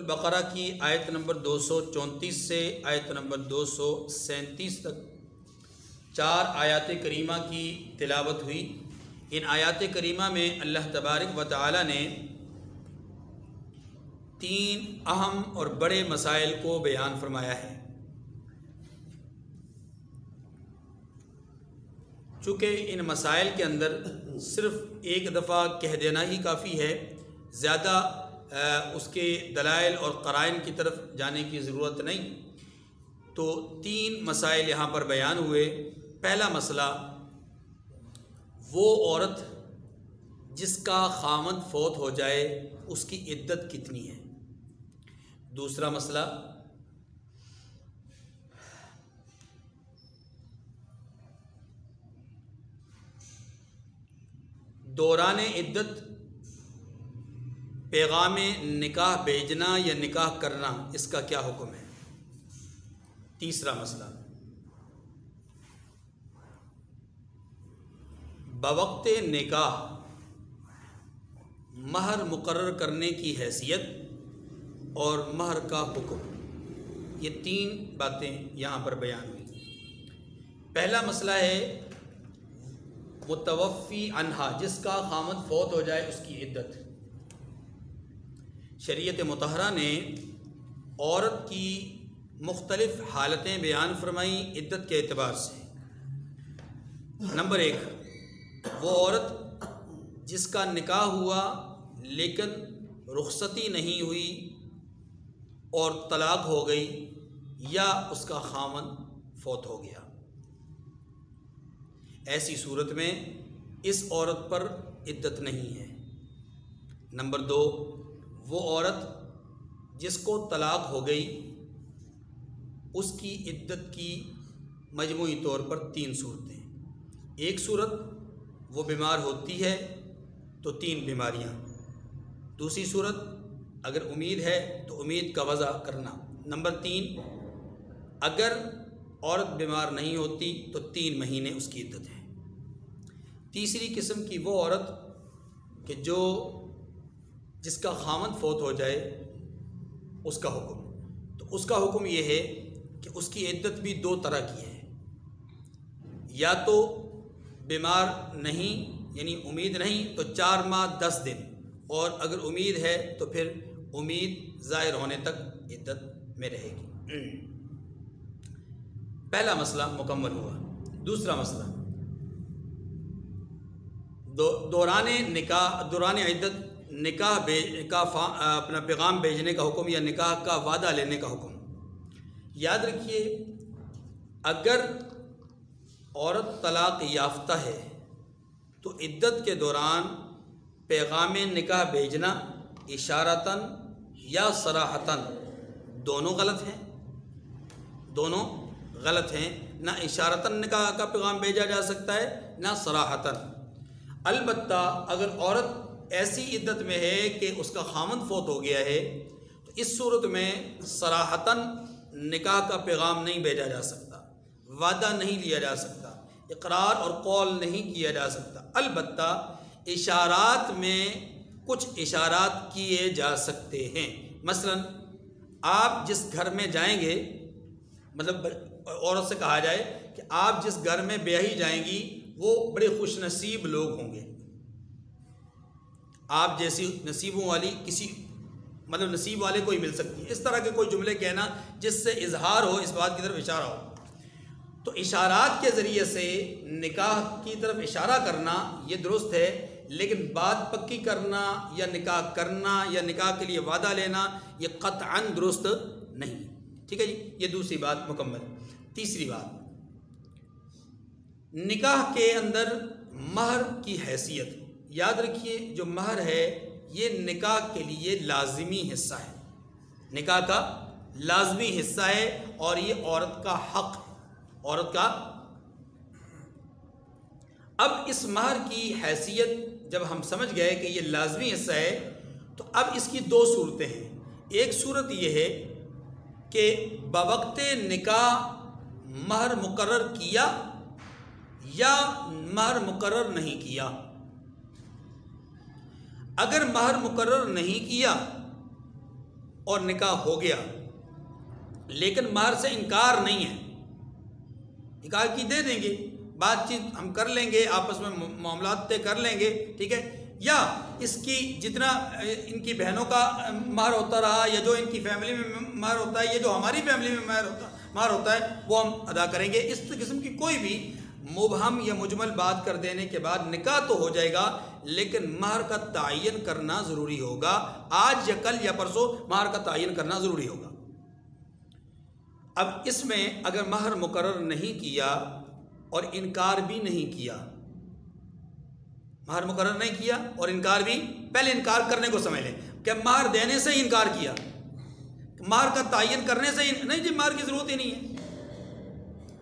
البقرہ کی آیت نمبر 234 سے آیت نمبر 237 تک 4 آیات کریمہ کی تلاوت ہوئی۔ ان آیات کریمہ میں اللہ تبارک و تعالی نے 3 اہم اور بڑے مسائل کو بیان فرمایا ہے۔ چونکہ ان مسائل کے اندر صرف ایک دفعہ کہہ دینا ہی کافی ہے، زیادہ اس کے دلائل اور قرائن کی طرف جانے کی ضرورت نہیں، تو 3 مسائل یہاں پر بیان ہوئے۔ پہلا مسئلہ، وہ عورت جس کا خامند فوت ہو جائے اس کی عدت کتنی ہے۔ دوسرا مسئلہ، دوران عدت پیغام نکاح بھیجنا یا نکاح کرنا، اس کا کیا حکم ہے۔ تیسرا مسئلہ، بوقت نکاح مہر مقرر کرنے کی حیثیت اور مہر کا حکم، یہ 3 باتیں یہاں پر بیان ہوئی۔ پہلا مسئلہ ہے متوفی عنہا، جس کا خامند فوت ہو جائے اس کی عدت۔ شریعت مطہرہ نے عورت کی مختلف حالتیں بیان فرمائیں عدت کے اعتبار سے۔ نمبر 1، وہ عورت جس کا نکاح ہوا لیکن رخصتی نہیں ہوئی اور طلاق ہو گئی، یا اس کا خامند فوت ہو گیا، ایسی صورت میں اس عورت پر عدت نہیں ہے۔ نمبر 2، وہ عورت جس کو طلاق ہو گئی، اس کی عدت کی مجموعی طور پر 3 صورتیں۔ ایک صورت، وہ بیمار ہوتی ہے تو 3 بیماریاں۔ دوسری صورت، اگر امید ہے تو امید کا وضع کرنا۔ نمبر 3، اگر عورت بیمار نہیں ہوتی تو 3 مہینے اس کی عدت ہے۔ تیسری قسم کی وہ عورت کہ جس کا خامند فوت ہو جائے، اس کا حکم، تو اس کا حکم یہ ہے کہ اس کی عدت بھی 2 طرح کی ہے۔ یا تو بیمار نہیں یعنی امید نہیں تو 4 ماہ 10 دن، اور اگر امید ہے تو پھر امید ظاہر ہونے تک عدت میں رہے گی۔ پہلا مسئلہ مکمل ہوا۔ دوسرا مسئلہ، دوران عدت نکاح اپنا پیغام بھیجنے کا حکم یا نکاح کا وعدہ لینے کا حکم۔ یاد رکھیے، اگر عورت طلاق یافتہ ہے تو عدت کے دوران پیغام نکاح بھیجنا اشارتاً یا صراحتاً دونوں غلط ہیں، دونوں غلط ہیں۔ نہ اشارتاً نکاح کا پیغام بھیجا جا سکتا ہے، نہ صراحتاً۔ البتہ اگر عورت ایسی عدت میں ہے کہ اس کا خامند فوت ہو گیا ہے تو اس صورت میں صراحتاً نکاح کا پیغام نہیں بھیجا جا سکتا، وعدہ نہیں لیا جا سکتا، اقرار اور قول نہیں کیا جا سکتا۔ البتہ اشارات میں کچھ اشارات کیے جا سکتے ہیں۔ مثلا آپ جس گھر میں جائیں گے، مطلب عورت سے کہا جائے کہ آپ جس گھر میں بیاہی جائیں گی وہ بڑے خوش نصیب لوگ ہوں گے، آپ جیسی نصیبوں والی مطلب نصیب والے کو ہی مل سکتی ہے۔ اس طرح کے کوئی جملے کہنا جس سے اظہار ہو، اس بات کی طرف اشارہ ہو۔ تو اشارات کے ذریعے سے نکاح کی طرف اشارہ کرنا یہ درست ہے، لیکن بات پکی کرنا یا نکاح کے لیے وعدہ لینا یہ قطعاً درست نہیں۔ ٹھیک ہے جی، یہ دوسری بات مکمل۔ تیسری بات، نکاح کے اندر مہر کی حیثیت۔ یاد رکھیے، جو مہر ہے یہ نکاح کے لیے لازمی حصہ ہے، نکاح کا لازمی حصہ ہے، اور یہ عورت کا حق ہے، عورت کا۔ اب اس مہر کی حیثیت جب ہم سمجھ گئے کہ یہ لازمی حصہ ہے، تو اب اس کی 2 صورتیں ہیں۔ ایک صورت یہ ہے کہ بوقت نکاح مہر مقرر کیا یا مہر مقرر نہیں کیا۔ اگر مہر مقرر نہیں کیا اور نکاح ہو گیا لیکن مہر سے انکار نہیں ہے، نکاح کی دے دیں گے، بات چیت ہم کر لیں گے، آپس میں معاملات طے کر لیں گے، ٹھیک ہے، یا اس کی جتنا ان کی بہنوں کا مہر ہوتا رہا یا جو ان کی فیملی میں مہر ہوتا ہے یا جو ہماری فیملی میں مہر ہوتا ہے وہ ہم ادا کریں گے۔ اس قسم کی کوئی بھی مبہم یا مجمل بات کر دینے کے بعد نکاح تو ہو جائے گا لیکن مہر کا تعین کرنا ضروری ہوگا، آج یا کل یا پرسوں مہر کا تعین کرنا ضروری ہوگا۔ اب اس میں اگر مہر مقرر نہیں کیا اور انکار بھی نہیں کیا، مہر مقرر نہیں کیا اور انکار بھی، پہلے انکار کرنے کو سمجھ لیں کہ مہر دینے سے ہی انکار کیا، مہر کا تعین کرنے سے ہی نہیں، جی مہر کی ضرورت ہی نہیں ہے،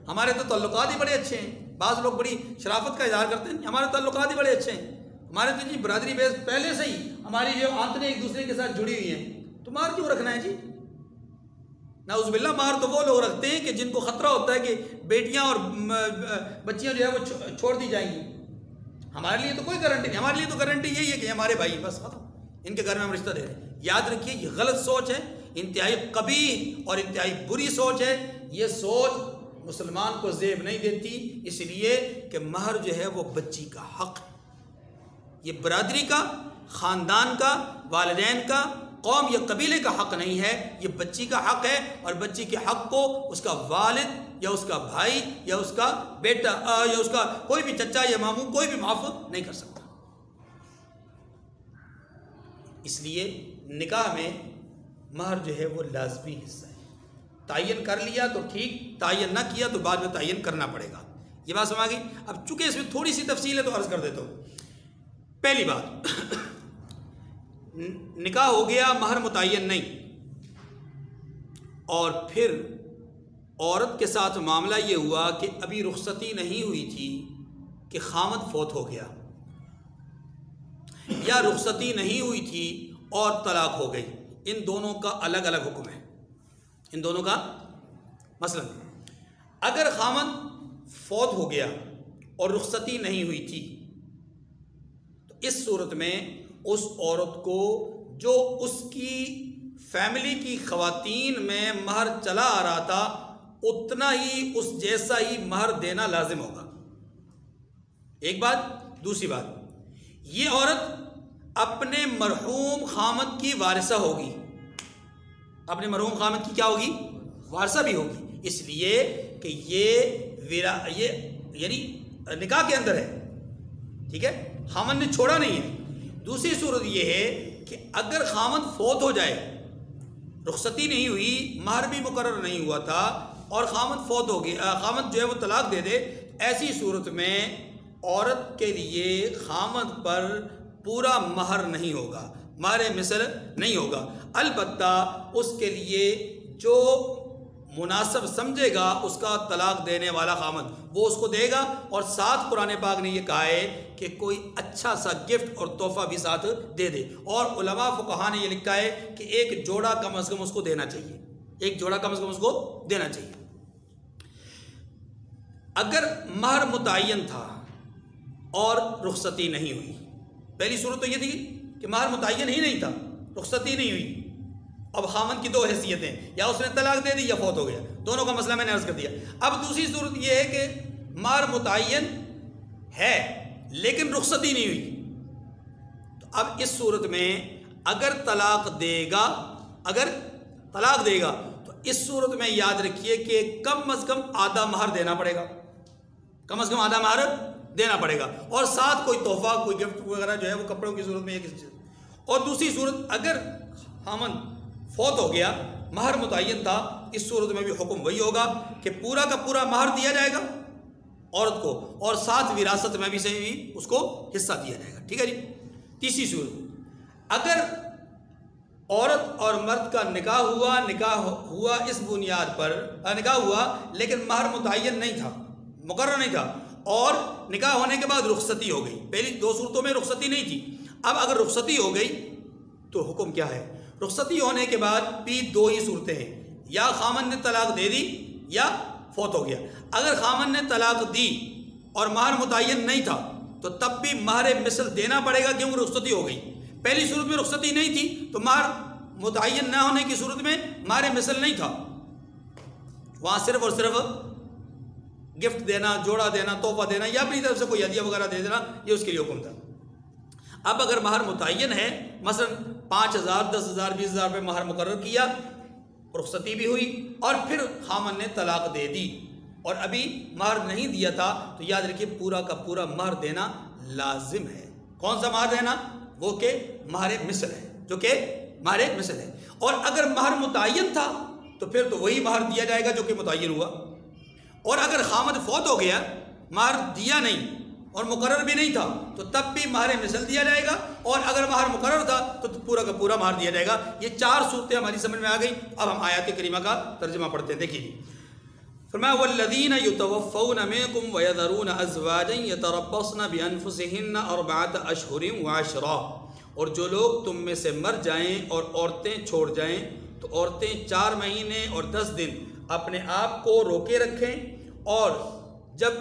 ہمارے تو تعلقات ہی بڑے اچھے ہیں، بعض لوگ بڑی شرافت کا اظہار کرتے ہیں ہمارے تعلقات ہی بڑے اچھے ہیں، ہمارے تو جی برادری بیس پہلے سے ہی ہماری جو آنتیں ایک دوسرے کے ساتھ جڑی ہوئی ہیں، تو مہر کیوں رکھنا ہے جی؟ نعوذ باللہ، مہر تو وہ لوگ رکھتے ہیں کہ جن کو خطرہ ہوتا ہے کہ بیٹیاں اور بچیاں جو ہے وہ چھوڑ دی جائیں گی۔ ہمارے لیے تو کوئی گارنٹی نہیں، ہمارے لیے تو گارنٹی یہی ہے کہ ہمارے بھائی ہیں، بس ختم، ان کے گھر میں ہم رشتہ دے رہے ہیں۔ یاد رکھیے یہ غلط سوچ ہے، انتہائی قبیح اور انتہائی بری سوچ ہے، یہ سوچ مسلمان کو زیب نہیں دیتی، اس لیے کہ مہر جو ہے وہ بچی کا حق ہے، یہ برادری کا، خاندان کا، والدین کا، قوم یا قبیلے کا حق نہیں ہے، یہ بچی کا حق ہے، اور بچی کے حق کو اس کا والد یا اس کا بھائی یا اس کا بیٹا یا اس کا کوئی بھی چچا یا ماموں کوئی بھی معاف نہیں کر سکتا۔ اس لیے نکاح میں مہر جو ہے وہ لازمی حصہ ہے، تعین کر لیا تو ٹھیک، تعین نہ کیا تو بعد میں تعین کرنا پڑے گا۔ یہ بات سمجھ گئی؟ اب چونکہ اس میں تھوڑی سی تفصیل ہے تو عرض کر دیتا ہوں۔ پہلی بات، نکاح ہو گیا، مہر متعین نہیں، اور پھر عورت کے ساتھ معاملہ یہ ہوا کہ ابھی رخصتی نہیں ہوئی تھی کہ خامد فوت ہو گیا، یا رخصتی نہیں ہوئی تھی اور طلاق ہو گئی، ان دونوں کا الگ الگ حکم ہے، ان دونوں کا۔ مثلا اگر خامد فوت ہو گیا اور رخصتی نہیں ہوئی تھی تو اس صورت میں اس عورت کو جو اس کی فیملی کی خواتین میں مہر چلا آ رہا تھا اتنا ہی، اس جیسا ہی مہر دینا لازم ہوگا، ایک بات۔ دوسری بات، یہ عورت اپنے مرحوم خامد کی وارثہ ہوگی، اپنے مرحوم خامد کی کیا ہوگی؟ وارثہ بھی ہوگی، اس لیے کہ یہ یعنی نکاح کے اندر ہے، ٹھیک ہے، خامد نے چھوڑا نہیں ہے۔ دوسری صورت یہ ہے کہ اگر خامد فوت ہو جائے، رخصتی نہیں ہوئی، مہر بھی مقرر نہیں ہوا تھا اور خامد فوت ہو گیا، خامد جو ہے وہ طلاق دے دے، ایسی صورت میں عورت کے لیے خامد پر پورا مہر نہیں ہوگا، مہر مثل نہیں ہوگا، البتہ اس کے لیے جو مناسب سمجھے گا اس کا طلاق دینے والا خامد وہ اس کو دے گا، اور ساتھ قرآن پاک نے یہ کہا ہے کہ کوئی اچھا سا گفٹ اور تحفہ بھی ساتھ دے دے، اور علماء فقہاء نے یہ لکھا ہے کہ ایک جوڑا کم از کم اس کو دینا چاہیے، ایک جوڑا کم از کم اس کو دینا چاہیے۔ اگر مہر متعین تھا اور رخصتی نہیں ہوئی، پہلی صورت تو یہ تھی کہ مہر متعین ہی نہیں تھا، رخصتی نہیں ہوئی، اب خامن کی دو حیثیتیں، یا اس نے طلاق دے دی یا فوت ہو گیا، دونوں کا مسئلہ میں نے عرض کر دیا۔ اب دوسری صورت یہ ہے کہ مہر متعین ہے لیکن رخصتی نہیں ہوئی، تو اب اس صورت میں اگر طلاق دے گا تو اس صورت میں یاد رکھیے کہ کم از کم آدھا مہر دینا پڑے گا، کم از کم آدھا مہر دینا پڑے گا، اور ساتھ کوئی تحفہ، کوئی گفٹ وغیرہ جو ہے وہ کپڑوں کی صورت میں یہ کسی چیز۔ اور دوسری صورت اگر خامن فوت ہو گیا، مہر متعین تھا، اس صورت میں بھی حکم وہی ہوگا کہ پورا کا پورا مہر دیا جائے گا عورت کو، اور ساتھ وراثت میں بھی صحیح اس کو حصہ دیا جائے گا، ٹھیک ہے جی۔ تیسری صورت، اگر عورت اور مرد کا نکاح ہوا اس بنیاد پر، نکاح ہوا لیکن مہر متعین نہیں تھا، مقرر نہیں تھا، اور نکاح ہونے کے بعد رخصتی ہو گئی، پہلی دو صورتوں میں رخصتی نہیں تھی، اب اگر رخصتی ہو گئی تو حکم کیا ہے؟ رخصتی ہونے کے بعد بھی دو ہی صورتیں ہیں، یا خامن نے طلاق دے دی یا فوت ہو گیا۔ اگر خامن نے طلاق دی اور مہر متعین نہیں تھا تو تب بھی مہر مثل دینا پڑے گا، کیونکہ رخصتی ہو گئی۔ پہلی صورت میں رخصتی نہیں تھی تو مہر متعین نہ ہونے کی صورت میں مہر مثل نہیں تھا، وہاں صرف اور صرف گفٹ دینا، جوڑا دینا، تحفہ دینا یا اپنی طرف سے کوئی ہدیہ وغیرہ دے دینا، یہ اس کے لیے حکم تھا۔ اب اگر مہر متعین ہے، مثلا 5,000 10,000 20,000 روپے مہر مقرر کیا، رخصتی بھی ہوئی اور پھر خامن نے طلاق دے دی اور ابھی مہر نہیں دیا تھا، تو یاد رکھیے پورا کا پورا مہر دینا لازم ہے۔ کون سا مہر دینا؟ وہ کہ مہر مثل ہے، جو کہ مہر مثل ہے۔ اور اگر مہر متعین تھا تو پھر تو وہی مہر دیا جائے گا جو کہ متعین ہوا، اور اگر خامد فوت ہو گیا، مہر دیا نہیں اور مقرر بھی نہیں تھا، تو تب بھی مہر مثل دیا جائے گا، اور اگر مہر مقرر تھا تو پورا کا پورا مہر دیا جائے گا۔ یہ 4 صورتیں ہماری سمجھ میں آ گئی۔ اب ہم آیات کریمہ کا ترجمہ پڑھتے ہیں، دیکھیے۔ فرمایا والذین یتوفون منکم ویذرون ازواجا یتربصن بانفسہن 4 اشہر وعشرا، اور جو لوگ تم میں سے مر جائیں اور عورتیں چھوڑ جائیں تو عورتیں 4 مہینے اور 10 دن اپنے آپ کو روکے رکھیں۔ اور جب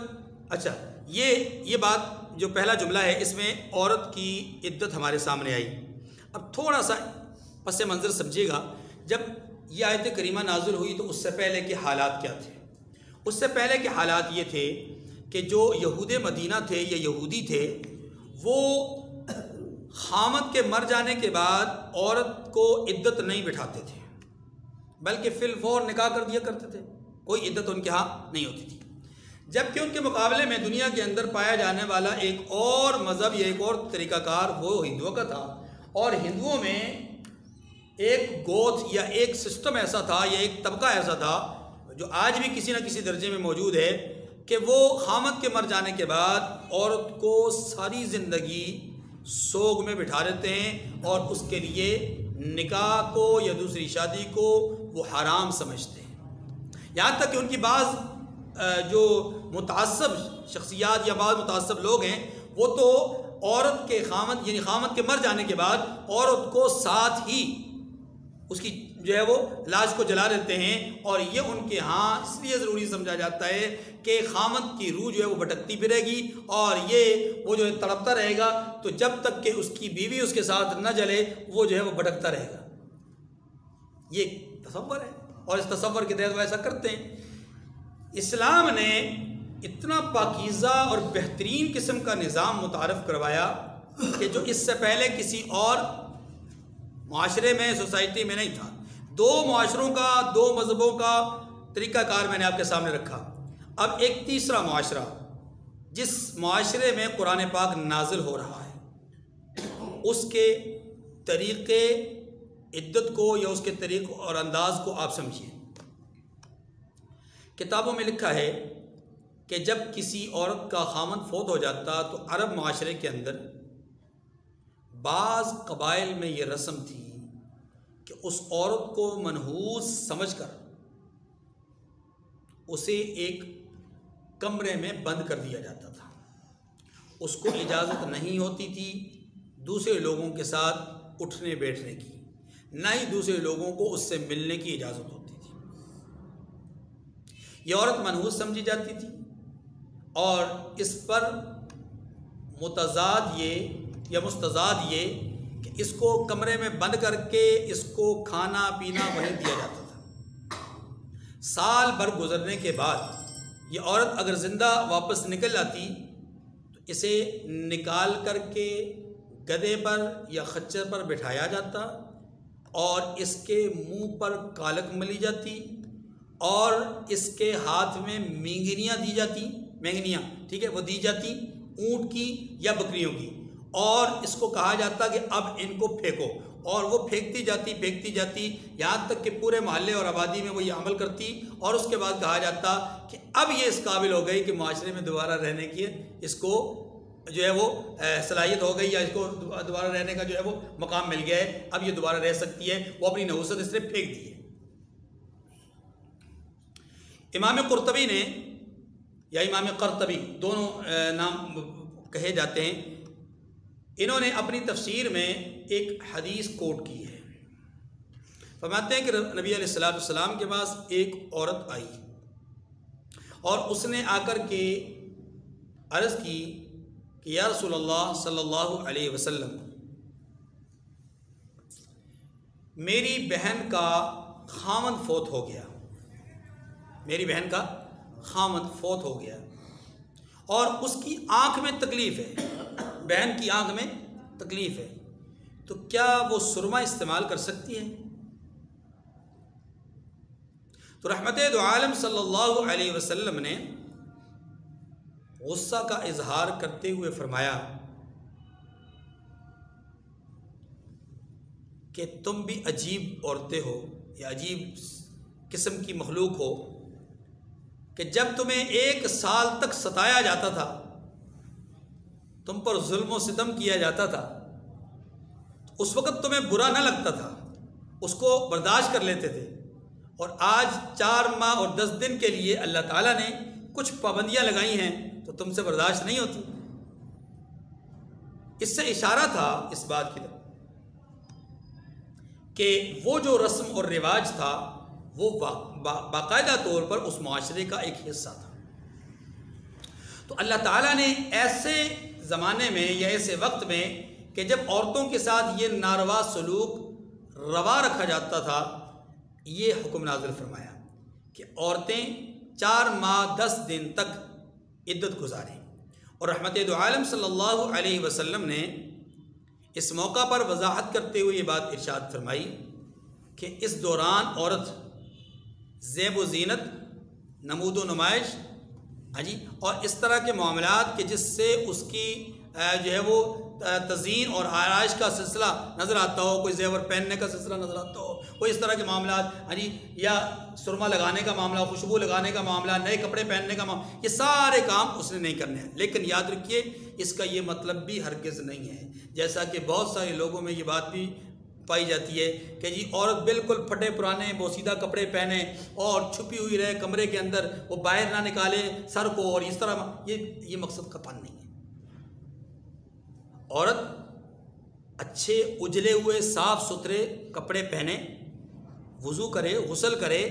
یہ بات جو پہلا جملہ ہے اس میں عورت کی عدت ہمارے سامنے آئی۔ اب تھوڑا سا پس منظر سمجھیے گا، جب یہ آیت کریمہ نازل ہوئی تو اس سے پہلے کے حالات کیا تھے؟ اس سے پہلے کے حالات یہ تھے کہ جو یہود مدینہ تھے یا یہودی تھے، وہ خامد کے مر جانے کے بعد عورت کو عدت نہیں بٹھاتے تھے، بلکہ فی الفور نکاح کر دیا کرتے تھے، کوئی عدت ان کے ہاں نہیں ہوتی تھی۔ جبکہ ان کے مقابلے میں دنیا کے اندر پایا جانے والا ایک اور مذہب یا ایک اور طریقہ کار وہ ہندوؤں کا تھا، اور ہندوؤں میں ایک گوتھ یا ایک سسٹم ایسا تھا یا ایک طبقہ ایسا تھا جو آج بھی کسی نہ کسی درجے میں موجود ہے کہ وہ خامد کے مر جانے کے بعد عورت کو ساری زندگی سوگ میں بٹھا دیتے ہیں اور اس کے لیے نکاح کو یا دوسری شادی کو وہ حرام سمجھتے ہیں۔ یہاں تک کہ ان کی بعض جو متعصب شخصیات یا بعض متعصب لوگ ہیں، وہ تو عورت کے خامد یعنی خامد کے مر جانے کے بعد عورت کو ساتھ ہی اس کی جو ہے وہ لاش کو جلا دیتے ہیں، اور یہ ان کے ہاں اس لیے ضروری سمجھا جاتا ہے کہ خامد کی روح جو ہے وہ بھٹکتی پھرے گی اور یہ وہ جو ہے تڑپتا رہے گا، تو جب تک کہ اس کی بیوی اس کے ساتھ نہ جلے وہ جو ہے وہ بھٹکتا رہے گا۔ یہ تصور ہے اور اس تصور کے تحت وہ ایسا کرتے ہیں۔ اسلام نے اتنا پاکیزہ اور بہترین قسم کا نظام متعارف کروایا کہ جو اس سے پہلے کسی اور معاشرے میں سوسائٹی میں نہیں تھا۔ 2 معاشروں کا 2 مذہبوں کا طریقہ کار میں نے آپ کے سامنے رکھا۔ اب ایک تیسرا معاشرہ جس معاشرے میں قرآن پاک نازل ہو رہا ہے، اس کے طریقے عدت کو یا اس کے طریق اور انداز کو آپ سمجھیے۔ کتابوں میں لکھا ہے کہ جب کسی عورت کا خامند فوت ہو جاتا تو عرب معاشرے کے اندر بعض قبائل میں یہ رسم تھی کہ اس عورت کو منحوس سمجھ کر اسے ایک کمرے میں بند کر دیا جاتا تھا۔ اس کو اجازت نہیں ہوتی تھی دوسرے لوگوں کے ساتھ اٹھنے بیٹھنے کی، نہ ہی دوسرے لوگوں کو اس سے ملنے کی اجازت ہوتی تھی۔ یہ عورت منحوس سمجھی جاتی تھی، اور اس پر مستضاد یہ کہ اس کو کمرے میں بند کر کے اس کو کھانا پینا وہیں دیا جاتا تھا۔ سال بھر گزرنے کے بعد یہ عورت اگر زندہ واپس نکل آتی تو اسے نکال کر کے گدھے پر یا خچر پر بٹھایا جاتا اور اس کے منہ پر کالک ملی جاتی اور اس کے ہاتھ میں مینگنیاں دی جاتی، مینگنیاں ٹھیک ہے وہ دی جاتی اونٹ کی یا بکریوں کی، اور اس کو کہا جاتا کہ اب ان کو پھینکو، اور وہ پھینکتی جاتی یہاں تک کہ پورے محلے اور آبادی میں وہ یہ عمل کرتی، اور اس کے بعد کہا جاتا کہ اب یہ اس قابل ہو گئی کہ معاشرے میں دوبارہ رہنے کی اس کو جو ہے وہ صلاحیت ہو گئی، یا اس کو دوبارہ رہنے کا جو ہے وہ مقام مل گیا ہے، اب یہ دوبارہ رہ سکتی ہے، وہ اپنی نحوست اس نے پھینک دی ہے۔ امام قرطبی نے یا امام قرطبی دونوں نام کہے جاتے ہیں، انہوں نے اپنی تفسیر میں ایک حدیث کوٹ کی ہے۔ فرماتے ہیں کہ نبی علیہ السلام کے پاس ایک عورت آئی اور اس نے آ کر کے عرض کی کہ یا رسول اللہ صلی اللہ علیہ وسلم، میری بہن کا خاوند فوت ہو گیا، میری بہن کا خاوند فوت ہو گیا اور اس کی آنکھ میں تکلیف ہے، بہن کی آنکھ میں تکلیف ہے، تو کیا وہ سرما استعمال کر سکتی ہے؟ تو رحمت دو عالم صلی اللہ علیہ وسلم نے غصہ کا اظہار کرتے ہوئے فرمایا کہ تم بھی عجیب عورتیں ہو یا عجیب قسم کی مخلوق ہو کہ جب تمہیں 1 سال تک ستایا جاتا تھا، تم پر ظلم و ستم کیا جاتا تھا، اس وقت تمہیں برا نہ لگتا تھا، اس کو برداشت کر لیتے تھے، اور آج 4 ماہ اور 10 دن کے لیے اللہ تعالیٰ نے کچھ پابندیاں لگائی ہیں تو تم سے برداشت نہیں ہوتی۔ اس سے اشارہ تھا اس بات کی طرف کہ وہ جو رسم اور رواج تھا وہ باقاعدہ طور پر اس معاشرے کا ایک حصہ تھا۔ تو اللہ تعالیٰ نے ایسے زمانے میں یا ایسے وقت میں کہ جب عورتوں کے ساتھ یہ ناروا سلوک روا رکھا جاتا تھا، یہ حکم نازل فرمایا کہ عورتیں 4 ماہ 10 دن تک عدت گزاریں، اور رحمت دو عالم صلی اللہ علیہ وسلم نے اس موقع پر وضاحت کرتے ہوئے یہ بات ارشاد فرمائی کہ اس دوران عورت زیب و زینت، نمود و نمائش اور اس طرح کے معاملات کہ جس سے اس کی جو ہے وہ تزئین اور آرائش کا سلسلہ نظر آتا ہو، کوئی زیور پہننے کا سلسلہ نظر آتا ہو، کوئی اس طرح کے معاملات یا سرما لگانے کا معاملہ، خوشبو لگانے کا معاملہ، نئے کپڑے پہننے کا معاملہ، یہ سارے کام اس نے نہیں کرنے ہیں۔ لیکن یاد رکھیے اس کا یہ مطلب بھی ہرگز نہیں ہے، جیسا کہ بہت سارے لوگوں میں یہ بات بھی پائی جاتی ہے کہ جی عورت بالکل پھٹے پرانے بوسیدہ کپڑے پہنے اور چھپی ہوئی رہے کمرے کے اندر، وہ باہر نہ نکالے سر کو، اور اس طرح یہ مقصد قطعاً نہیں ہے۔ عورت اچھے اجلے ہوئے صاف ستھرے کپڑے پہنے، وضو کرے، غسل کرے،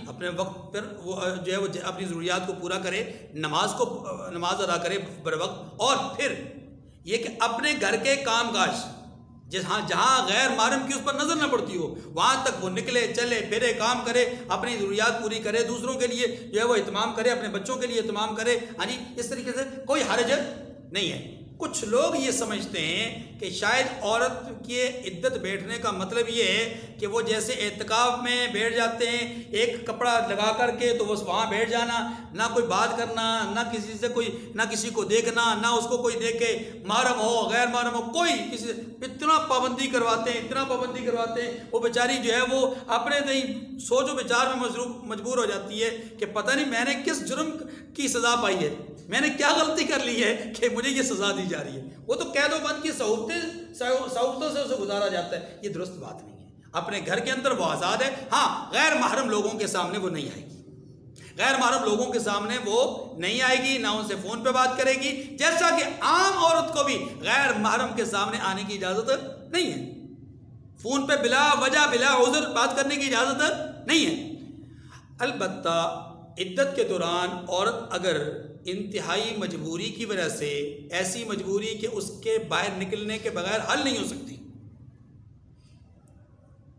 اپنے وقت پر وہ جو ہے وہ اپنی ضروریات کو پورا کرے، نماز ادا کرے بر وقت، اور پھر یہ کہ اپنے گھر کے کام کاج جہاں غیر محرم کی اس پر نظر نہ پڑتی ہو وہاں تک وہ نکلے، چلے پھرے، کام کرے، اپنی ضروریات پوری کرے، دوسروں کے لیے جو ہے وہ اہتمام کرے، اپنے بچوں کے لیے اہتمام کرے، اس طریقے سے کوئی حرج نہیں ہے۔ کچھ لوگ یہ سمجھتے ہیں کہ شاید عورت کے عدت بیٹھنے کا مطلب یہ ہے کہ وہ جیسے اعتکاف میں بیٹھ جاتے ہیں ایک کپڑا لگا کر کے، تو بس وہاں بیٹھ جانا، نہ کوئی بات کرنا، نہ کسی سے نہ کسی کو دیکھنا، نہ اس کو کوئی دیکھے، محرم ہو غیر محرم ہو، کوئی کسی سے اتنا پابندی کرواتے ہیں، وہ بیچاری جو ہے وہ اپنے سوچ و بچار میں مجبور ہو جاتی ہے کہ پتہ نہیں میں نے کس جرم کی سزا پائی ہے، میں نے کیا غلطی کر لی ہے کہ مجھے یہ سزا دی جا رہی ہے۔ وہ تو قید و بند کی سہولتوں سے اسے گزارا جاتا ہے، یہ درست بات نہیں ہے۔ اپنے گھر کے اندر وہ آزاد ہے، ہاں غیر محرم لوگوں کے سامنے وہ نہیں آئے گی، غیر محرم لوگوں کے سامنے وہ نہیں آئے گی، نہ ان سے فون پہ بات کرے گی، جیسا کہ عام عورت کو بھی غیر محرم کے سامنے آنے کی اجازت نہیں ہے، فون پہ بلا وجہ بلا عذر بات کرنے کی اجازت نہیں ہے۔ البتہ عدت کے دوران عورت اگر انتہائی مجبوری کی وجہ سے، ایسی مجبوری کہ اس کے باہر نکلنے کے بغیر حل نہیں ہو سکتی،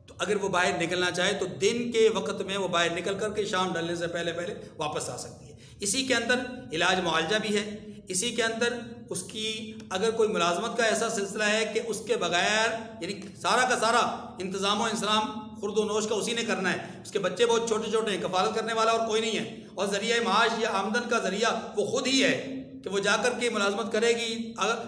تو اگر وہ باہر نکلنا چاہے تو دن کے وقت میں وہ باہر نکل کر کے شام ڈھلنے سے پہلے واپس آ سکتی ہے۔ اسی کے اندر علاج معالجہ بھی ہے، اسی کے اندر اس کی اگر کوئی ملازمت کا ایسا سلسلہ ہے کہ اس کے بغیر یعنی سارا کا سارا انتظام و انسلام خورد و نوش کا اسی نے کرنا ہے، اس کے بچے بہت چھوٹے ہیں، کفالت کرنے والا اور کوئی نہیں ہے، اور ذریعہ معاش یا آمدن کا ذریعہ وہ خود ہی ہے کہ وہ جا کر کے ملازمت کرے گی،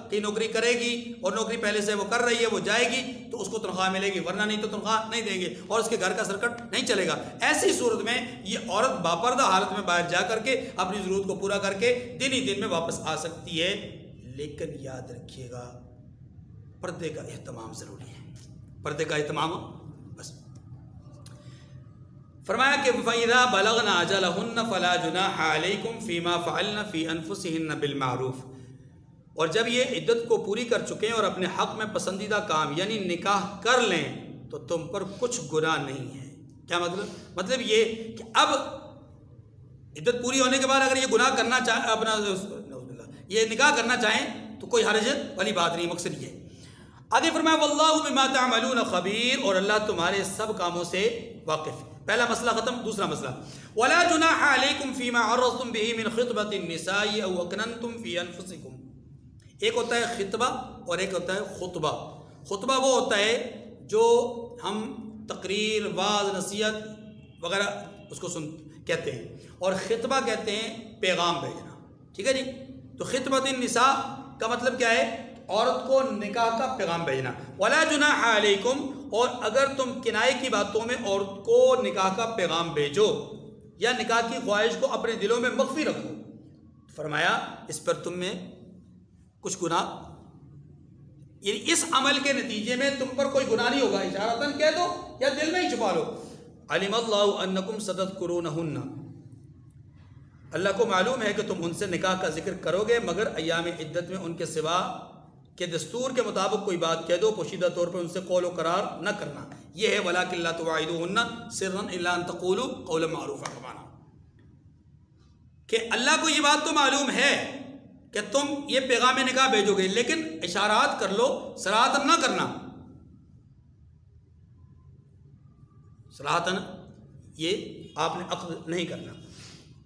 کہیں نوکری کرے گی اور نوکری پہلے سے وہ کر رہی ہے، وہ جائے گی تو اس کو تنخواہ ملے گی، ورنہ نہیں تو تنخواہ نہیں دیں گے اور اس کے گھر کا سرکٹ نہیں چلے گا۔ ایسی صورت میں یہ عورت باپردہ حالت میں باہر جا کر کے اپنی ضرورت کو پورا کر کے دن ہی دن میں واپس آ سکتی ہے، لیکن یاد رکھیے گا پردے کا اہتمام ضروری ہے، پردے کا اہتمام بس۔ فرمایا کہ فَإِذَا بَلَغْنَ أَجَلَهُنَّ فَلَا جُنَاحَ عَلَيْكُمْ فِي مَا فَعَلْنَ فِي أَنفُسِهِنَّ بِالْمَعْرُوفِ، اور جب یہ عدت کو پوری کر چکیں اور اپنے حق میں پسندیدہ کام یعنی نکاح کر لیں تو تم پر کچھ گناہ نہیں ہے۔ کیا مطلب یہ کہ اب عدت پوری ہونے کے بعد اگر یہ گناہ کرنا چاہیں، یہ نکاح کرنا چاہیں تو کوئی حرج والی بات نہیں، مقصد یہ آگے فرمایا واللہ بما تعملون خبیر، اور اللہ تمہارے سب کاموں سے واقف ہے۔ پہلا مسئلہ ختم، دوسرا مسئلہ ولا جناح علیکم فیما عرضتم به من خطبۃ النساء او اکننتم فی انفسکم۔ ایک ہوتا ہے خطبہ اور ایک ہوتا ہے خطبہ۔ خطبہ وہ ہوتا ہے جو ہم تقریر، وعظ، نصیحت وغیرہ اس کو کہتے ہیں، اور خطبہ کہتے ہیں پیغام بھیجنا، ٹھیک ہے جی۔ تو خطبۃ النساء کا مطلب کیا ہے؟ عورت کو نکاح کا پیغام بھیجنا۔ ولا جناح علیکم، اور اگر تم کنائے کی باتوں میں عورت کو نکاح کا پیغام بھیجو یا نکاح کی خواہش کو اپنے دلوں میں مخفی رکھو، فرمایا اس پر تم میں کچھ گناہ، یعنی اس عمل کے نتیجے میں تم پر کوئی گناہ نہیں ہوگا، اشارتاً کہہ دو یا دل میں ہی چھپا لو۔ علم اللہ انکم ستذکرونہن، اللہ کو معلوم ہے کہ تم ان سے نکاح کا ذکر کرو گے، مگر ایام عدت میں ان کے سوا کہ دستور کے مطابق کوئی بات کہہ دو، پوشیدہ طور پر ان سے قول و قرار نہ کرنا۔ یہ ہے وَلَٰكِن لَا تُوَاعِدُوهُنَّ سِرًّا إِلَّا أَن تَقُولُوا قَوْلًا مَّعْرُوفًا کا معنی کہ اللہ کو یہ بات تو معلوم ہے کہ تم یہ پیغام نکاح بھیجو گے، لیکن اشارات کر لو، صراحتاً نہ کرنا۔ صراحتاً یہ آپ نے عقد نہیں کرنا۔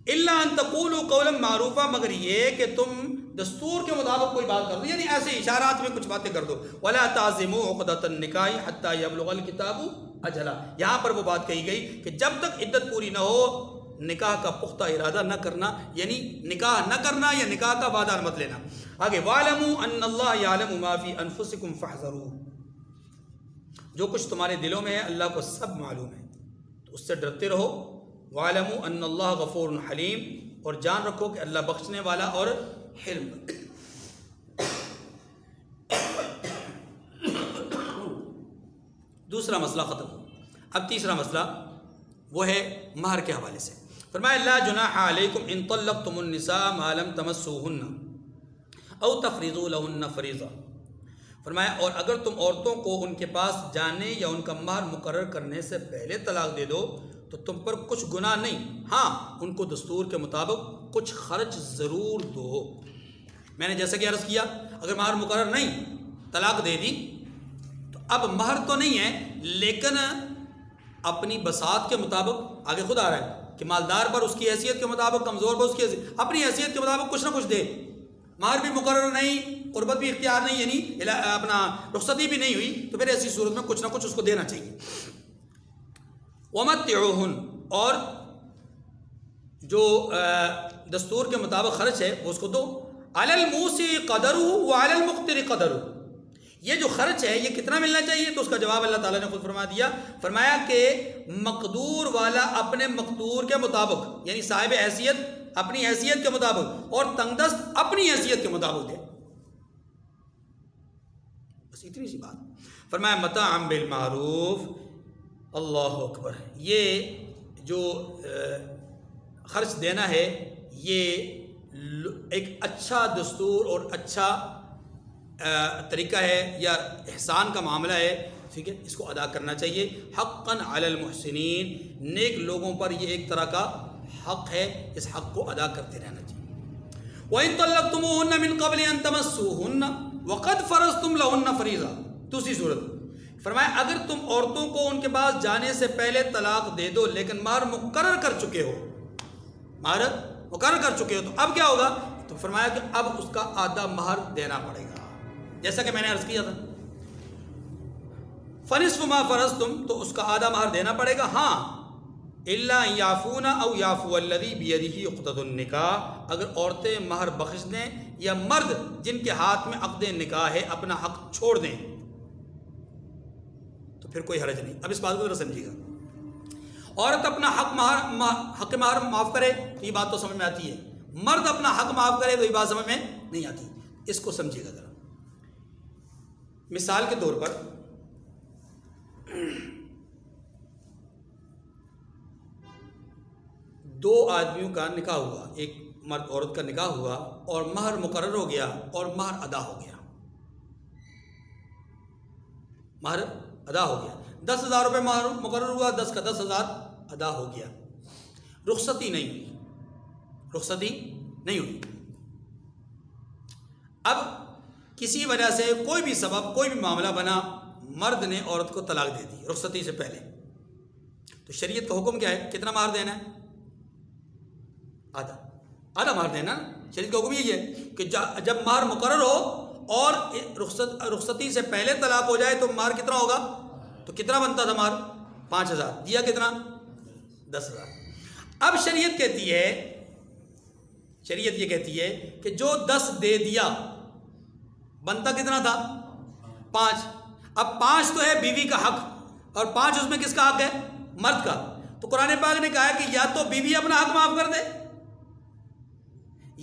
الا ان تقولوا قولا معروفا، مگر یہ کہ تم دستور کے مطابق کوئی بات کر دو، یعنی ایسے اشارات میں کچھ باتیں کر دو۔ ولا تعزموا عقدۃ النکاح حتى يبلغ الكتاب اجلا، یہاں پر وہ بات کہی گئی کہ جب تک عدت پوری نہ ہو نکاح کا پختہ ارادہ نہ کرنا، یعنی نکاح نہ کرنا یا نکاح کا وعدہ مت لینا۔ آگے وَاعْلَمُوا أَنَّ اللَّهَ يَعْلَمُ مَا فِي أَنفُسِكُمْ فَاحْذَرُوهُ، جو کچھ تمہارے دلوں میں ہے اللہ کو سب معلوم ہے، تو اس سے ڈرتے رہو۔ وَاعْلَمُوا أَنَّ اللَّهَ غَفُورٌ حَلِيمٌ، اور جان رکھو کہ اللہ بخشنے والا اور حلم۔ دوسرا مسئلہ ختم۔ اب تیسرا مسئلہ وہ ہے مہر کے حوالے سے۔ فرمایا لا جناح علیکم ان طلقتم النساء ما لم تمسوهن او تفرضوا لهن فریضہ۔ فرمایا اور اگر تم عورتوں کو ان کے پاس جانے یا ان کا مہر مقرر کرنے سے پہلے طلاق دے دو تو تم پر کچھ گناہ نہیں، ہاں ان کو دستور کے مطابق کچھ خرچ ضرور دو۔ میں نے جیسا کہ عرض کیا اگر مہر مقرر نہیں، طلاق دے دی، تو اب مہر تو نہیں ہے لیکن اپنی بساط کے مطابق، آگے خود آ رہا ہے کہ مالدار پر اس کی حیثیت کے مطابق، کمزور پر اس کی حیثیت، اپنی حیثیت کے مطابق کچھ نہ کچھ دے۔ مہر بھی مقرر نہیں، قربت بھی اختیار نہیں، یعنی اپنا رخصتی بھی نہیں ہوئی، تو پھر ایسی صورت میں کچھ نہ کچھ اس کو دینا چاہیے۔ وَمَتِّعُوهُنَّ، اور جو دستور کے مطابق خرچ ہے وہ اس کو دو۔ عَلَى الْمُوسِعِ قَدَرُهُ وَعَلَى الْمُقْتِرِ قَدَرُهُ، یہ جو خرچ ہے یہ کتنا ملنا چاہیے؟ تو اس کا جواب اللہ تعالیٰ نے خود فرما دیا، فرمایا کہ مقدور والا اپنے مقدور کے مطابق، یعنی صاحب حیثیت اپنی حیثیت کے مطابق، اور تنگ دست اپنی حیثیت کے مطابق دے، بس اتنی سی بات۔ فرمایا متاعا بالمعروف، اللہ اکبر، یہ جو خرچ دینا ہے یہ ایک اچھا دستور اور اچھا طریقہ ہے یا احسان کا معاملہ ہے، ٹھیک ہے، اس کو ادا کرنا چاہیے۔ حقاً علی المحسنین، نیک لوگوں پر یہ ایک طرح کا حق ہے، اس حق کو ادا کرتے رہنا چاہیے۔ وَإِن طَلَّقْتُمُوهُنَّ مِن قَبْلِ أَن تَمَسُّوهُنَّ وَقَدْ فَرَضْتُمْ لَهُنَّ فَرِيضَةً، دوسری صورت فرمایا اگر تم عورتوں کو ان کے پاس جانے سے پہلے طلاق دے دو لیکن مہر مقرر کر چکے ہو، مہر مقرر کر چکے ہو، تو اب کیا ہوگا؟ تو فرمایا کہ اب اس کا آدھا مہر دینا پڑے گا، جیسا کہ میں نے عرض کیا تھا فَنِصْفُ مَا فَرَضْتُمْ، تو اس کا آدھا مہر دینا پڑے گا، ہاں إِلَّا أَن يَعْفُونَ أَوْ يَعْفُوَ الَّذِي بِيَدِهِ عُقْدَةُ النِّكَاحِ، اگر عورتیں مہر بخش دیں یا مرد جن کے ہاتھ میں عقد نکاح ہے اپنا حق چھوڑ دیں تو پھر کوئی حرج نہیں۔ اب اس بات کو ذرا سمجھیے گا، عورت اپنا حق مہر معاف کرے تو یہ بات تو سمجھ میں آتی ہے، مرد اپنا حق معاف کرے تو یہ بات سمجھ میں نہیں آتی، اس کو سمجھیے گا ذرا۔ مثال کے طور پر دو آدمیوں کا نکاح ہوا، ایک مرد عورت کا نکاح ہوا اور مہر مقرر ہو گیا اور مہر ادا ہو گیا، مہر ادا ہو گیا، 10,000 روپے مہر مقرر ہوا، 10 کا 10,000 ادا ہو گیا، رخصتی نہیں ہوئی، رخصتی نہیں ہوئی۔ اب کسی وجہ سے کوئی بھی سبب کوئی بھی معاملہ بنا، مرد نے عورت کو طلاق دے دی رخصتی سے پہلے، تو شریعت کا حکم کیا ہے؟ کتنا مہر دینا ہے؟ آدھا مہر دینا۔ شریعت کا حکم یہی ہے کہ جب مہر مقرر ہو اور رخصتی سے پہلے طلاق ہو جائے تو مہر کتنا ہوگا؟ تو کتنا بنتا تھا مہر؟ 5000، دیا کتنا؟ 10000۔ اب شریعت یہ کہتی ہے کہ جو 10 دے دیا بنتا کتنا تھا؟ 5۔ اب 5 تو ہے بیوی کا حق، اور 5 اس میں کس کا حق ہے؟ مرد کا۔ تو قرآن پاک نے کہا ہے کہ یا تو بیوی اپنا حق معاف کر دے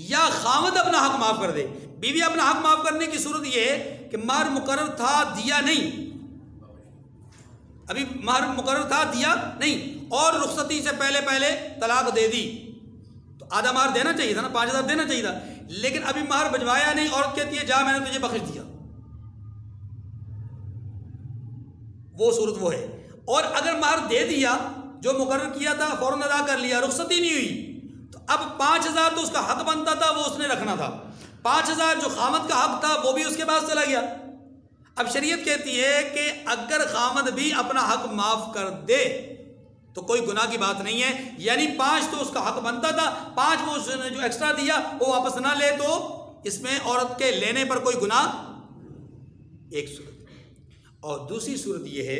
یا خاوند اپنا حق معاف کر دے۔ بیوی اپنا حق معاف کرنے کی صورت یہ ہے کہ مہر مقرر تھا، دیا نہیں، ابھی مہر مقرر تھا، دیا نہیں، اور رخصتی سے پہلے طلاق دے دی، تو آدھا مہر دینا چاہیے تھا نا، 5000 دینا چاہیے تھا، لیکن ابھی مہر بجوایا نہیں، عورت کہتی ہے جا میں نے تجھے بخش دیا، وہ صورت وہ ہے۔ اور اگر مہر دے دیا جو مقرر کیا تھا فوراً ادا کر لیا، رخصتی نہیں ہوئی، تو اب 5000 تو اس کا حق بنتا تھا، وہ اس نے رکھنا تھا، 5000 جو خامد کا حق تھا وہ بھی اس کے پاس چلا گیا۔ اب شریعت کہتی ہے کہ اگر خامد بھی اپنا حق معاف کر دے تو کوئی گناہ کی بات نہیں ہے، یعنی 5 تو اس کا حق بنتا تھا، 5 وہ اس نے جو ایکسٹرا دیا وہ واپس نہ لے، تو اس میں عورت کے لینے پر کوئی گناہ، ایک صورت۔ اور دوسری صورت یہ ہے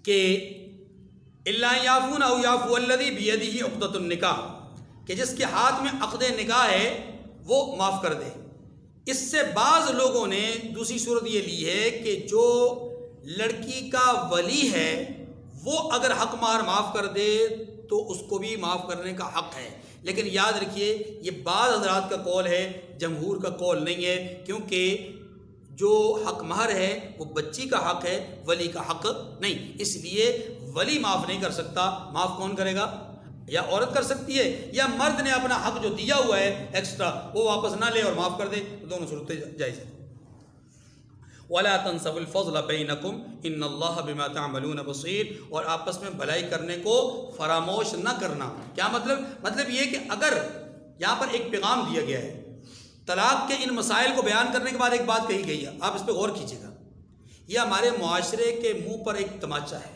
کہ الا یعفون او یعفو الذی بیدہ عقدۃ النکاح، کہ جس کے ہاتھ میں عقد نکاح ہے وہ معاف کر دے۔ اس سے بعض لوگوں نے دوسری صورت یہ لی ہے کہ جو لڑکی کا ولی ہے وہ اگر حق مہر معاف کر دے تو اس کو بھی معاف کرنے کا حق ہے، لیکن یاد رکھیے یہ بعض حضرات کا قول ہے، جمہور کا قول نہیں ہے، کیونکہ جو حق مہر ہے وہ بچی کا حق ہے، ولی کا حق نہیں، اس لیے ولی معاف نہیں کر سکتا۔ معاف کون کرے گا؟ یا عورت کر سکتی ہے یا مرد نے اپنا حق جو دیا ہوا ہے ایکسٹرا وہ واپس نہ لے اور معاف کر دے، دونوں صورتیں جائز ہیں۔ وَلَا تَنْسَوْا الْفَضْلَ بَيْنَكُمْ إِنَّ اللَّهَ بِمَا تَعْمَلُونَ بَصِيرٌ، اور آپس میں بھلائی کرنے کو فراموش نہ کرنا۔ کیا مطلب یہ کہ اگر یہاں پر ایک پیغام دیا گیا ہے، طلاق کے ان مسائل کو بیان کرنے کے بعد ایک بات کہی گئی ہے، آپ اس پہ غور کیجیے گا، یہ ہمارے معاشرے کے منہ پر ایک تماچا ہے،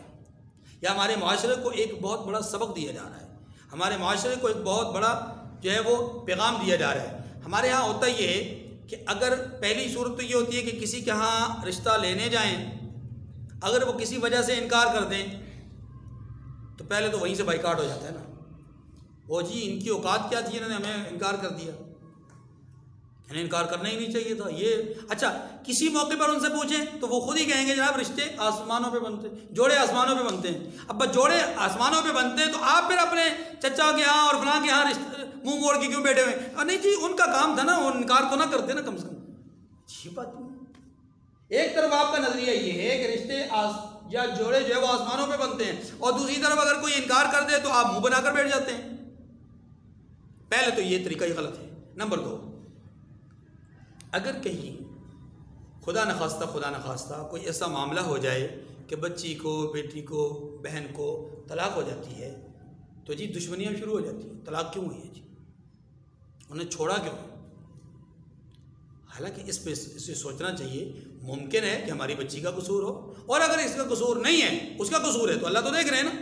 یا ہمارے معاشرے کو ایک بہت بڑا سبق دیا جا رہا ہے، ہمارے معاشرے کو ایک بہت بڑا جو ہے وہ پیغام دیا جا رہا ہے۔ ہمارے ہاں ہوتا یہ ہے کہ اگر پہلی صورت تو یہ ہوتی ہے کہ کسی کے ہاں رشتہ لینے جائیں، اگر وہ کسی وجہ سے انکار کر دیں تو پہلے تو وہیں سے بائیکاٹ ہو جاتا ہے نا، وہ جی ان کی اوقات کیا تھی، انہوں نے ہمیں انکار کر دیا، انہیں انکار کرنا ہی نہیں چاہیے تھا۔ یہ اچھا کسی موقع پر ان سے پوچھیں تو وہ خود ہی کہیں گے جناب رشتے آسمانوں پہ بنتے، جوڑے آسمانوں پہ بنتے ہیں۔ اب جوڑے آسمانوں پہ بنتے ہیں تو آپ پھر اپنے چچا کے ہاں اور فلاں کے ہاں منہ موڑ کے کیوں بیٹھے ہوئے؟ نہیں جی ان کا کام تھا نا، وہ انکار تو نہ کرتے نا کم سے کم۔ یہ بات نہیں، ایک طرف آپ کا نظریہ یہ ہے کہ رشتے یا جوڑے جو ہے وہ آسمانوں پہ بنتے ہیں، اور دوسری طرف اگر کوئی انکار کر دے تو آپ منہ بنا کر بیٹھ جاتے ہیں۔ پہلے تو یہ طریقہ ہی غلط ہے۔ نمبر 2، اگر کہیں خدا نخواستہ کوئی ایسا معاملہ ہو جائے کہ بچی کو، بیٹی کو، بہن کو طلاق ہو جاتی ہے تو جی دشمنیاں شروع ہو جاتی ہیں، طلاق کیوں ہوئی ہے جی، انہیں چھوڑا کیوں؟ حالانکہ اس پہ اسے سوچنا چاہیے، ممکن ہے کہ ہماری بچی کا قصور ہو، اور اگر اس کا قصور نہیں ہے، اس کا قصور ہے تو اللہ تو دیکھ رہے ہیں نا،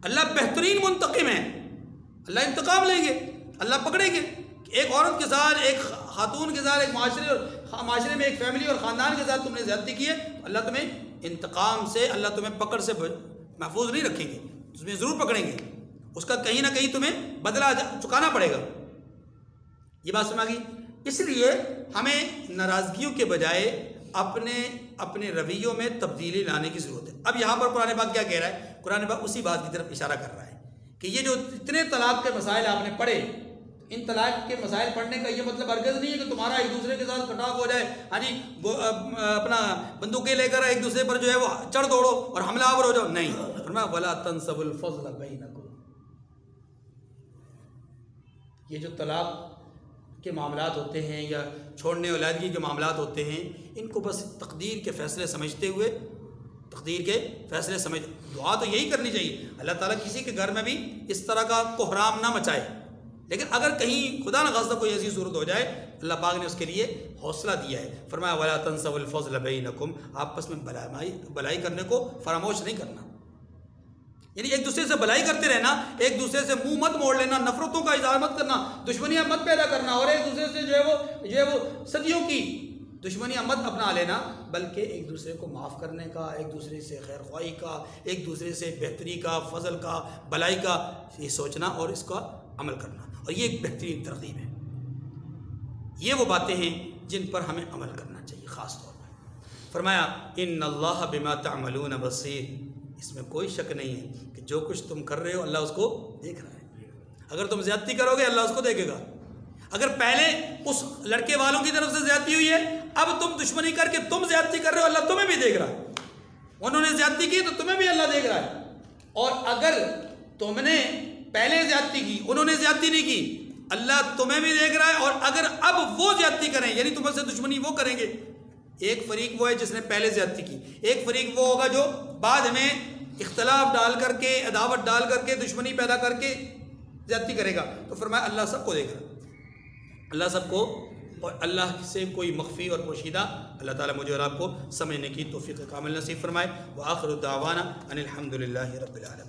اللہ بہترین منتقم ہے، اللہ انتقام لیں گے، اللہ پکڑیں گے۔ ایک عورت کے ساتھ، ایک خاتون کے ساتھ، ایک معاشرے میں ایک فیملی اور خاندان کے ساتھ تم نے زیادتی کی ہے، اللہ تمہیں انتقام سے، اللہ تمہیں پکڑ سے محفوظ نہیں رکھیں گے، تمہیں ضرور پکڑیں گے، اس کا کہیں نہ کہیں تمہیں بدلہ چکانا پڑے گا۔ یہ بات سمجھ گئی؟ اس لیے ہمیں ناراضگیوں کے بجائے اپنے رویوں میں تبدیلی لانے کی ضرورت ہے۔ اب یہاں پر قرآن پاک کیا کہہ رہا ہے؟ قرآن پاک اسی بات کی طرف اشارہ کر رہا ہے کہ یہ جو اتنے طلاق کے مسائل آپ نے پڑھے، ان طلاق کے مسائل پڑھنے کا یہ مطلب ہرگز نہیں ہے کہ تمہارا ایک دوسرے کے ساتھ کٹاف ہو جائے، ہاں جی اپنا بندوقیں لے کر ایک دوسرے پر جو ہے وہ چڑھ دوڑو اور حملہ آور ہو جاؤ، نہیں، فرمایا وَلَا تَنْسَوْا الْفَضْلَ بَيْنَكُمْ۔ یہ جو طلاق کے معاملات ہوتے ہیں یا چھوڑنے اولادگی کے معاملات ہوتے ہیں، ان کو بس تقدیر کے فیصلے سمجھتے ہوئے، دعا تو یہی کرنی چاہیے، اللہ تعالیٰ کسی کے گھر میں بھی اس طرح کا کوحرام نہ مچائے، لیکن اگر کہیں خدا نخواستہ کوئی ایسی صورت ہو جائے، اللہ پاک نے اس کے لیے حوصلہ دیا ہے، فرمایا وَلَا تَنْسَوْا الْفَضْلَ بَيْنَكُمْ، آپس میں بھلائی کرنے کو فراموش نہیں کرنا، یعنی ایک دوسرے سے بھلائی کرتے رہنا، ایک دوسرے سے منہ مت موڑ لینا، نفرتوں کا اظہار مت کرنا، دشمنیاں مت پیدا کرنا، اور ایک دوسرے سے جو ہے وہ صدیوں کی دشمنیاں مت اپنا لینا، بلکہ ایک دوسرے کو معاف کرنے کا، ایک دوسرے سے خیر خواہی کا، ایک دوسرے سے بہتری کا، فضل کا، بھلائی کا یہ سوچنا اور اس کا عمل کرنا، اور یہ ایک بہترین ترغیب ہے۔ یہ وہ باتیں ہیں جن پر ہمیں عمل کرنا چاہیے خاص طور پر۔ فرمایا ان اللہ بما تعملون بصیر، اس میں کوئی شک نہیں ہے کہ جو کچھ تم کر رہے ہو اللہ اس کو دیکھ رہا ہے۔ اگر تم زیادتی کرو گے اللہ اس کو دیکھے گا، اگر پہلے اس لڑکے والوں کی طرف سے زیادتی ہوئی ہے، اب تم دشمنی کر کے تم زیادتی کر رہے ہو، اللہ تمہیں بھی دیکھ رہا ہے، انہوں نے زیادتی کی تو تمہیں بھی اللہ دیکھ رہا ہے، اور اگر تم نے پہلے زیادتی کی انہوں نے زیادتی نہیں کی اللہ تمہیں بھی دیکھ رہا ہے، اور اگر اب وہ زیادتی کریں یعنی تمہیں سے دشمنی وہ کریں گے، ایک فریق وہ ہے جس نے پہلے زیادتی کی، ایک فریق وہ ہوگا جو بعد میں اختلاف ڈال کر کے عداوت ڈال کر کے دشمنی پیدا کر کے زیادتی کرے گا، تو فرمایا اللہ سب کو دیکھ رہا ہے، اللہ سب کو، اور اللہ سے کوئی مخفی اور پوشیدہ، اللہ تعالیٰ مجھے اور آپ کو سمجھنے کی توفیق کامل نصیب فرمائے۔ وآخر دعوانا ان الحمد للہ رب العالمین۔